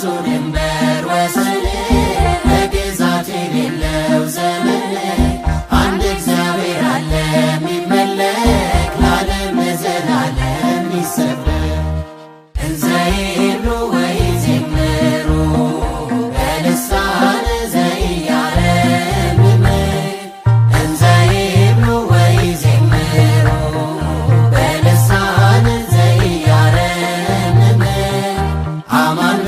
ብዙ ድንበር ወሰን በግዛት የሌለው ዘመን አንድ እግዚአብሔር አለ የሚመለክ ለዓለም ለዘላለም ይሰበክ። እንዘ ይብሉ ወይዜምሩ በልሳነ ዘኢያረምም እንዘ ይብሉ ወይዜምሩ በልሳነ ዘኢያረምም አማን